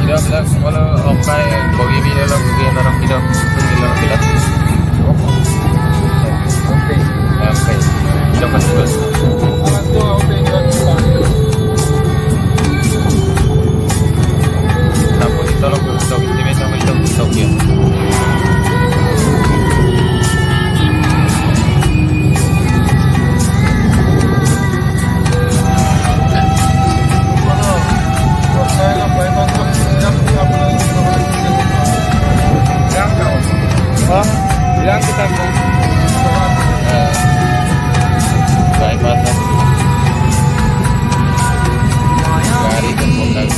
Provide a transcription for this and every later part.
Bilang kalau okai bagi bila lah bagi orang bilang bilang bilang okai bilang kan juga namun itu loh kita istimewa sama itu kita kian bilang kita baik banget hari kemudian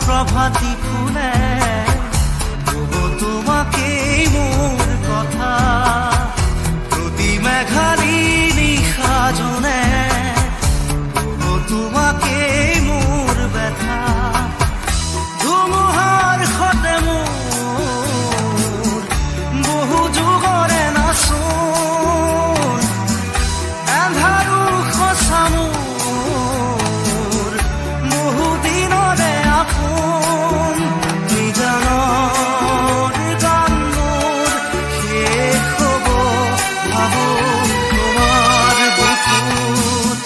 প্রভাতী ফুলে তবু তোমাকে মোর কথা প্রতি মেঘালী নিশা জনে তবু তোমাকে মোর ব্যথা ধুমুহাৰ সতে মোৰ বহু যুগৰে নাচোন এন্ধাৰো সঁচা মোৰ বহু দিনৰে আপোন নিজানৰ গান মোৰ শেষ হ'ব ভাবো তোমাৰ বুকুত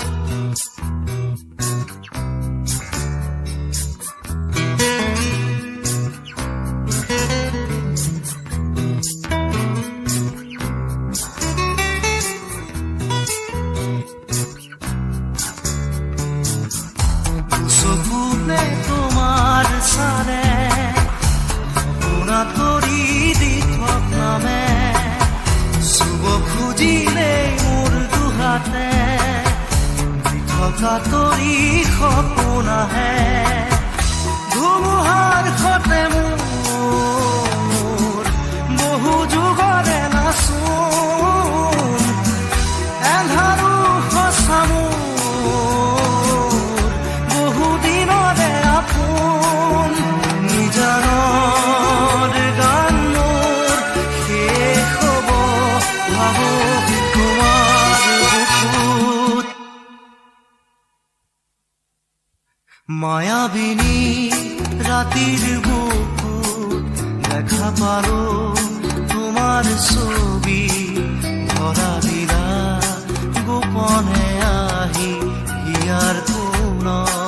চকুতে তোমাৰ চালে সপোনা তৰি দি থক নামে চুব খুজিলে মোৰ দুহাতে দি থকা তৰি সপোন আহে ধুমুহাৰ সতে মোৰ বহু যুগৰে নাচোন এন্ধাৰো সঁচা মোৰ বহু দিনৰে আপোন নিজানৰ গান মোৰ শেষ হ'ব ভাবো তোমাৰ বুকুত মায়াবিনী ৰাতিৰ বুকুত দেখা পালো তোমাৰ ছবি ধৰা দিলা গোপনে আহি হিয়াৰ কোণত